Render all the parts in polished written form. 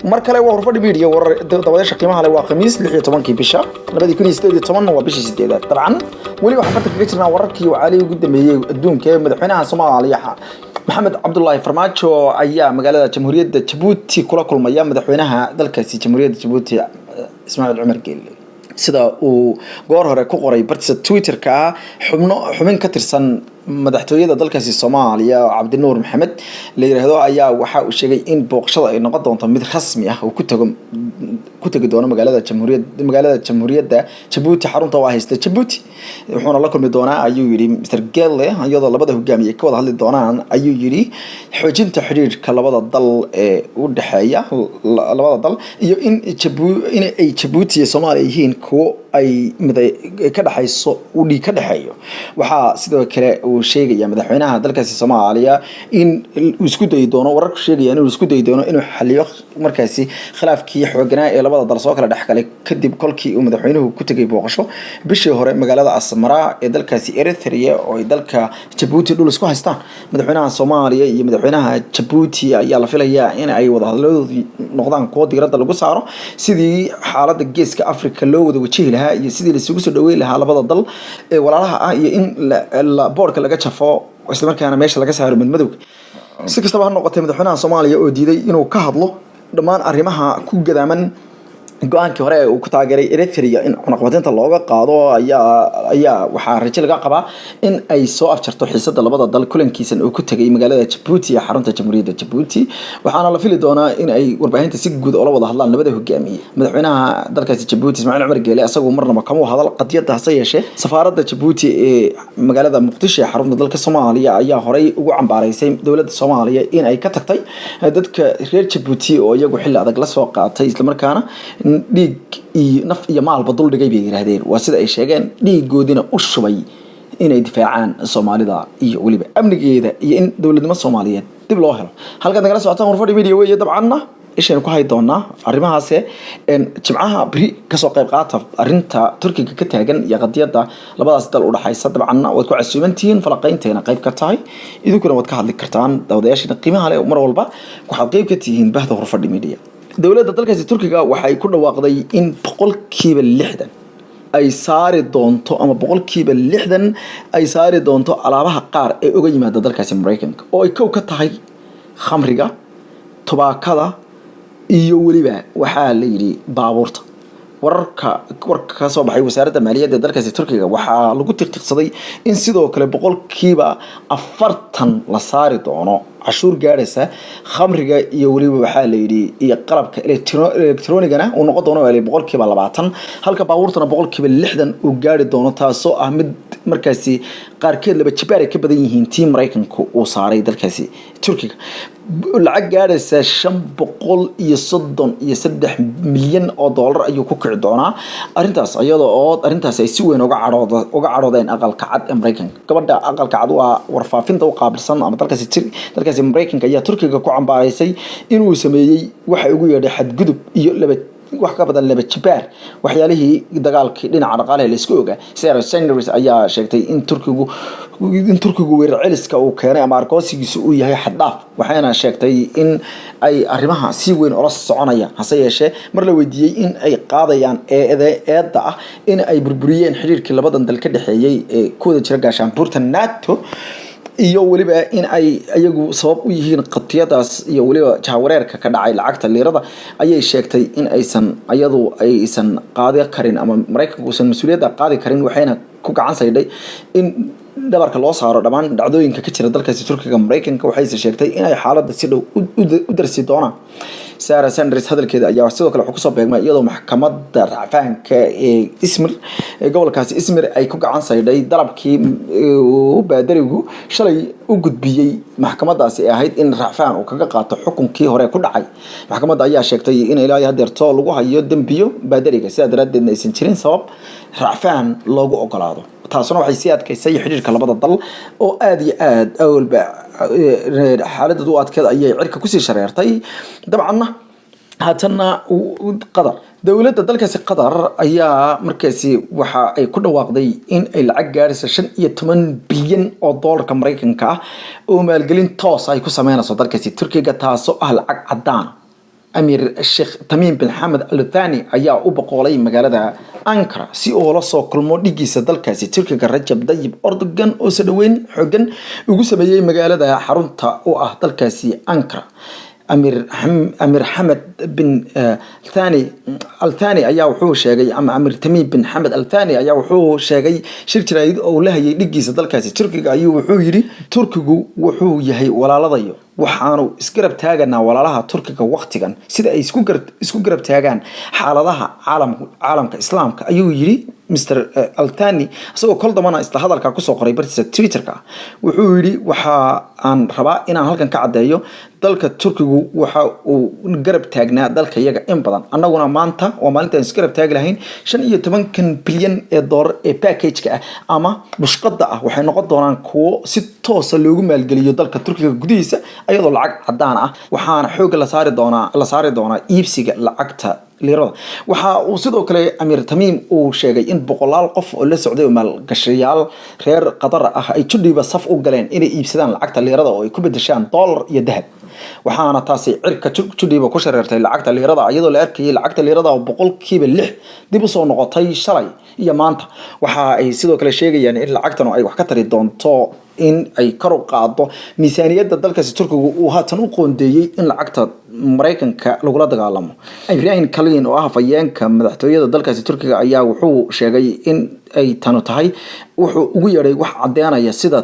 mar kale waa horfadhi media warar dabadasha qiimaha leh waa khamiis 16 bisha 2018 waa bishii 8 dabcan wali waxa farta kaga jirnaa wararkii oo cali ugu dambeeyay adduunka ee madaxweynaha Soomaaliya Maxamed Cabdullaahi Farmaajo ayaa magaalada Jamhuuriyadda Djibouti kula kulmaya madaxweynaha dalkaasi Jamhuuriyadda Djibouti Ismaaciil Cumar Geelle sida uu goor hore ku qoray bartiisa Twitter-ka xubin ka tirsan madaxtooyada dalkaasi Soomaaliya Cabdinuur Maxamed la yiraahdo ayaa waxa uu sheegay in booqashada ay noqon doonto mid rasmi ah oo ku tagi doono magaalada Jamhuuriyadda Djibouti xarunta waa haysta Djibouti wuxuuna la kulmi doonaa ayuu yiri Mr Geelle iyadoo labada hogaamiye ka wada hadli doonaan ayuu yiri xoojinta xiriirka labada dal ee u dhaxeeya labada dal iyo in ay Djibouti iyo Soomaaliya yihiin kuwa ay ka dhaxayso u dhig ka dhaxeeyo waxa sidoo kale uu sheegaya madaxweynaha dalkaasi Soomaaliya in uu isku day doono wararku sheegaya inuu isku day doono inuu xalliyo markaasi khilaafkii xooganaa ee labada dal soo kala dhaxgalay kadib kolkii uu madaxweynuhu ku tagay booqasho bishii hore magaalada Asmara ee dalkaasi Eritrea oo ay dalka Djibouti dhul isku haystaan madaxweynaha Soomaaliya iyo madaxweynaha Djibouti ayaa la filayaa in ay wada hadalladoodu noqdaan kuwo diiradda lagu saaro sidii xaaladda geeska Afrika loo wada wajihi lahaa iyo sidii la isugu soo dhaweyn lahaa labada dal ee walaalaha ah iyo in la boorka laga jafo isla markaana meesha laga saaro madmadowga si kastaba ha noqotay madaxweynaha Soomaaliya oo diiday inuu ka hadlo dhammaan arrimaha ku gadaaman go'aankii hore uu ku taageeray Eritrea in cunaqabateynta looga qaado ayaa waxa rajo laga qabaa in ay soo afjarto xiisadda labada dal kulankiisan oo ku tagay magaalada Djibouti ee xarunta Jamhuuriyadda Djibouti waxaana la fili doonaa in ay warbaahinta si guud oo la wada hadlaan labada hogaamiye madaxweynaha dalkaasi Djibouti Ismaaciil Cumar Geelle asagoo marnaba kama hadal qadiyada hase yeeshee safaaradda Djibouti ee magaalada Muqdisho ee xarunta dalka Soomaaliya ayaa horay ugu cambaaraysay dawladda Soomaaliya in ay ka tagtay dadka reer Djibouti oo iyagu xilli adag la soo qaatay isla markaana dhiig iyo naf iyo maalba dul dhigay bay yiraahdeen waa sida ay sheegeen dhiigoodina u shubay inay difaacaan Soomaalida iyo waliba amnigeeda iyo in dawladnimo Soomaaliyeed dib loo helo halka nagala socotaan horfadhi media weeye dabcanna isheen ku hay doonaa arrimahaas jimcaha bari ka soo qayb qaata arinta Turkiga ka taagan iyo qadiyada labadaas dal u dhaxaysa dabcanna waad ku casuumantihiin falaqaynteena qayb ka tahay idinkuna waad ka hadli kartaan dawadayaasha qiimaha leh mar walba waxaad qayb ka tihiin bahda horfadhi media dawladda dalkaasi Turkiga waxay ku dhawaaqday in 60% ay saari doonto ama 60% ay saari doonto alaabaha qaar ee uga yimaada dalkaasi Mareykanka oo ay ka tahay khamriga tubaakada iyo waliba waxa la yiri baabuurta warka ka soo baxay wasaaradda maaliyadda dalkaasi Turkiga waxa lagu tiqtiqsaday in sidoo kale 40% la saari doono cashuur gaaraysa khamriga iyo waliba waxa la yiri iyo qalabka elektroonigana uu noqon doono 20% halka baabuurtana 60% uu gaari doono taasoo ah mid markaasi qaarkeed laba jibaar ka badan yihiin tii Mareykanka uu saaray dalkaasi Turkiga lacag gaaraysa 533 milyan oo dollar ayuu ku kici doonaa arintaas iyadoo arintaas ay si weyn uga caroodeen aqalka cad ee Mareykanka gabadha aqalka cad waa warfaafinta u qaabilsan ama dalkaasi Mareykanka ayaa Turkiga ku cambaaraysay inuu sameeyay waxa ugu yeedhay xadgudub iyo wax ka badan laba jibaar waxyaalihii dagaalkii dhinaca dhaqaalaha la isku ogaa Sarah Sanders ayaa sheegtay in Turkigu weerar celiska uu keenay ama arkoosigiisu uu yahay xad dhaaf waxayna sheegtay in ay arrimaha si weyn ula soconayaan hase yeeshee mar la weydiiyay in ay qaadayaan eedda ah in ay burburiyeen xiriirkii labadan dal ka dhaxeeyay ee kooda jira gaashaanbuurta NATO iyo waliba in ay ayagu sabab u yihiin qatiyadaas iyo waliba jahawareerka ka dhacay lacagta liirada ayay sheegtay in aysan qaadi karin ama Mareykanku uusan mas'uuliyadda qaadi karin waxayna ku gacan sayday in dabarka loo saaro dhamaan dhacdooyinka ka jira dalkaasi Turkiga Mareykanka waxay sheegtay in ay xaaladda si dhow u darsi doonaan Sarah Sanders hadalkeeda ayaa sidoo kale ku soo beegmay iyadoo maxkamadda racfaanka ee Izmir ee gobolkaasi Izmir ay ku gacan sayday dalabkii baadarigu shalay u gudbiyay maxkamadaasi ay ahayd in racfaan uu kaga qaato xukunkii hore ku dhacay maxkamadda ayaa sheegtay in ilaa hadeerto lagu hayo dambiyo baadariga sida daradeedna aysan jirin sabab racfaan loogu ogolaado taasuna waxay sii adkaysay xiriirka labada dal oo aad iyo aad awalba xaaladdu adkeed ayay cirka ku sii shareertay dabcanna haatana Qatar dawladda dalkaasi Qatar ayaa markaasi waxa ay ku dhawaaqday in ay lacag gaarayso 15 bilyan oo dollarka Mareykanka ah oo maalgelin toos ay ku sameynayso dalkaasi Turkiga taasoo ah lacag cadaan أمير الشيخ تميم بن حمد الثاني أيا أبقولي مقالة أنكرا سي أولا سو كل مودي سدالكاسي تركيا رجب طيب أردوغان أو سدوين حوغان ugu sameeyay magaalada xarunta oo ah dalkaasi Ankara أمير حمد بن الثاني ayaa wuxuu sheegay ama أمير تميم بن حمد الثاني ayaa wuxuu sheegay shir jirayd oo la hayay dhigiisa dalkaasi Turkiga ayuu wuxuu yiri Turkigu wuxuu yahay walaaladayo waxaanu isgarab taaganaa walaalaha Turkiga waqtigan sida ay isku garab taagaan xaaladaha caalamka islaamka ayuu yiri Mr. Al-Thani asagoo kol damana isla hadalka ku soo qoray bartiisa Twitterka wuxuu yiri waxa aan rabaa inaan halkan ka cadeeyo dalka Turkigu waxa uu garab taagnaa dalka iyaga in badan annaguna maanta waa maalinta isgarab taag lahayn 15 bilyan ee dollar ee package-ka ama bushqada ah waxay noqon doonaan kuwo si toos ah loogu maalgeliyo dalka Turkiga gudihiisa ayadoo lacag cadaan ah waxaana xoog la saari doonaa iibsiga lacagta ليرة وحا وصدق كله أمير تميم وشيء إن بقولال قف ولا سعودي ومال قشريال غير قطر أي تشدي بصف وقلين إن يبسدان العقد الليرة ويكون بدشان دولار يذهب وحنا تاسي عركة تشدي بكشر يرتي العقد الليرة أيضا العركة العقد الليرة وبقول كيب اللح دي بصو نقطي شرعي يا مانتا وحا أي صدق كله شيء يعني العقد أي وحكتر الدون تو إن أي كرو قاعدة ميزانية الدولة التركية وهاتن وقندي إن العقد مريكان كلغة دعالم إبراهيم كلين وأهفيان كمدحتوية الدولة التركية أيها وحو شيء إن أي تنوتهاي وحو ويري وح عديانا يسيد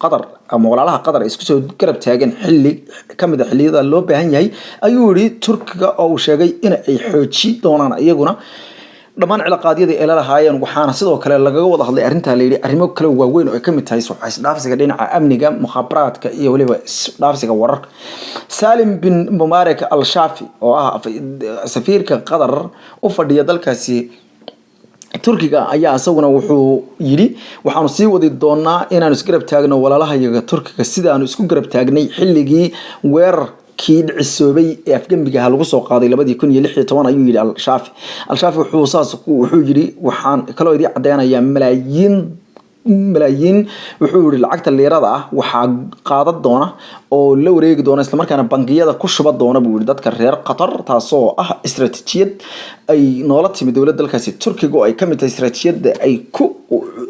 قدر مولالها قدر إسكسو قرب تاجن حلي كمد حلي ذا اللو بهنيهاي أيوري تركيا أو شيء إن أي حوتشي دونان أيقونا dhamaan cilaaqaadiyada ee la lahaayeen waxaana sidoo kale laga wada hadlay arinta leeyahay arrimo kale waaweyn oo ay kamid tahay suuxays dhaafsiga dhinaca amniga mukhaabaraadka iyo waliba dhaafsiga wararka Salim bin Mubarak al-Shafi oo ah safiirka Qatar u fadhiya dalkaasi Turkiga ayaa asaguna wuxuu yiri waxaanu sii wadi doonaa inaan isku garab taagno walaalahayaga Turkiga sida aanu isku garab taagnay xilligii weerar كيد عسوبي أفجم بجها القصة قاضي لبدي يكون يلحي طبعا يجي الشافي وحوصاص وحجري وحان كلو يدي عدينا يا ملايين وحور العقد اللي رضعه وحق قاضت دونه أو لو ريق دونه إسلام كان بنقية ده كش بدونه بوردات كرير قطر تعصو استراتيجية أي نولت من دولة الكاسي تركيا جو أي كم استراتيجية أي كو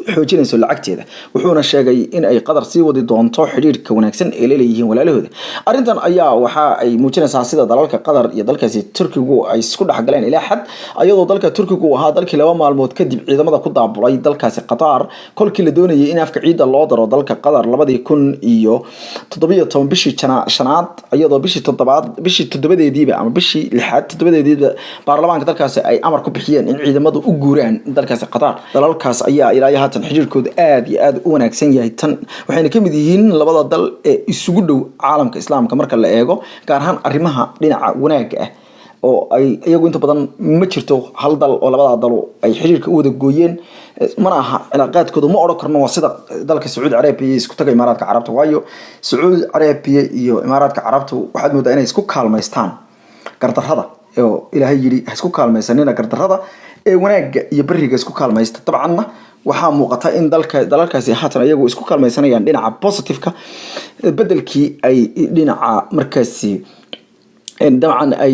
حوجين يسول العقد هذا وحونا الشيء إن أي قدر سيود دون طو حرير كونكسن إليه ولا له أرنتن أيا وحا أي موجين سعسيدة دلالك قدر يدل كاسي تركيا جو أي سكون حقلين إلى حد أيضا دلك تركيا جو هذا دلك لو ما الموت كدب إذا ما كنت عبراي دل كاسي قطر كل دوني إن أفك عيد الله در دلك قدر لبدي يكون إيو تطبيق توم بشي شنات أيضا بشي تطبيقات بشي تدبدي دي بقى بشي لحد تدبدي دي برلمان دل كاسي أي أمر كبحيان إن عيد ما دو أجوران دل كاسي قطر دلال كاس أيا إلى حجر كود آد وناكسن يهتن وحين كم ديهن لبض دل السجود عالم كإسلام كمركز الإيجو كارهن أرمها لنا وناك أو أي يجو أنت بدن متشرتو هل دل ولا بدل دلو أي حجر كود الجوين منها علاقات كده ما أذكر إنه صدق دلك السعود العربية يسكت إمارات كعربته وايو سعود العربية يو إمارات كعربته واحد مدة أنا يسكت كالمايستان كرت هذا يو إلى هاي يجري يسكت كالمايستانين كرت هذا وناك يبرر يسكت كالمايست طبعا waxaa muuqata in dalalkaasi haatan iyagu isku kalmaysanayaan dhinaca positive-ka bedelkii ay dhinaca markaasi dabcan ay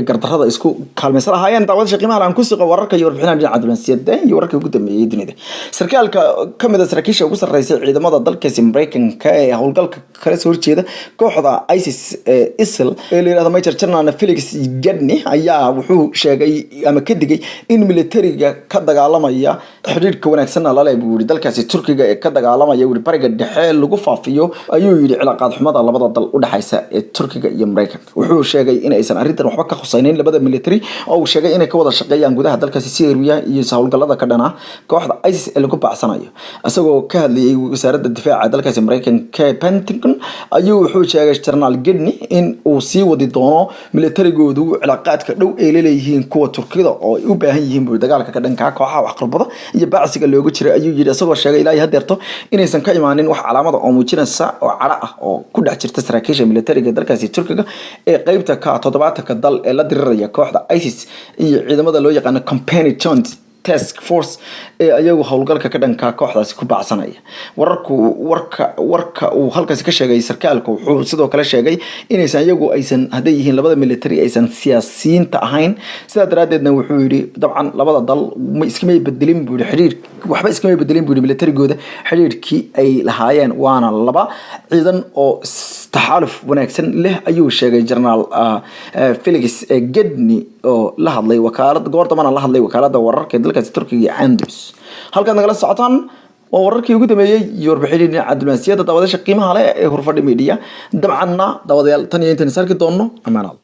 gardarrada isku kaalmaysan lahaayeen daawada qiimaha aan ku suuqa wararka iyo warbixinaha dhinaca diblomaasiyadda iyo wararka ugu dambeeyay dunida sarkaalka kamid ah saraakiisha ugu sarreeyay ciidamada dalkaasi Mareykanka ee howlgalka kala soo horjeeda kooxda ISIL ee la yiraahdo Major General Felix Gadni ayaa wuxuu sheegay ama ka digay in militariga ka dagaalamaya xiriirka wanaagsan la leeyahay buuri dalkaasi Turkiga ee ka dagaalamaya wari bariga dhexe lagu faafiyo ayuu yiri cilaaqaad xumada labada dal u dhaxaysa ee Turkiga iyo Mareykanka wuxuu sheegay in aysan arintan waxba ka khusaynayn labada military oo uu sheegay inay ka wada shaqeeyaan gudaha dalkaasi Syria iyo hawlgallada ka dhana kooxda ISIS ee lagu baacsanayo asagoo ka hadlayay wasaaradda difaaca dalkaasi Mareykanka Pentagon ayuu wuxuu sheegay General Gadni in uu sii wadi doono militarigoodu cilaaqaadka dhow ee leeyihiin kuwa Turkida oo ay u baahan yihiin dagaalka ka dhanka kooxaha wax qarbada iyo baacsiga loogu jiray ayuu yiri asagoo sheegay ilaa hadeerto inaysan ka imaanin wax calaamad oo muujinaysa oo cara ah oo ku dhex jirta saraakiisha militariga dalkaasi Turkiga ee qaybta ka 7ka dal ee la diriraya kooxda ISIS iyo ciidamada loo yaqaan Company Joint task force ee ayagu howlgalka ka dhanka kooxdaasi ku baacsanaya. warka uu halkaasi ka sheegay sarkaalka wuxuu sidoo kale sheegay inaysan iyagu aysan haday yihiin labada military aysan siyaasiyiinta ahayn, sidaa daraadeedna wuxuu yidhi dabcan labada dal ma iskama bedelin buu yidhi xiriir waxba iskama bedelin buu yidhi militarigooda xiriirkii ay lahaayeen, waana laba ciidan oo taxaaluf wanaagsan leh ayuu sheegay General Felix Gedni oo la hadlay wakaalada goordamana la hadlay wakaalada wararka dalkaasi Turkiga Andalus. halkan nagala socotaan waa wararkii ugu dambeeyay iyo warbixinada cabdilmaasiyada daawadayaasha qiimaha leh ee Hurfadhi Media. dabcanna daawadayaal tan iyo intaan sarki doono amaanad.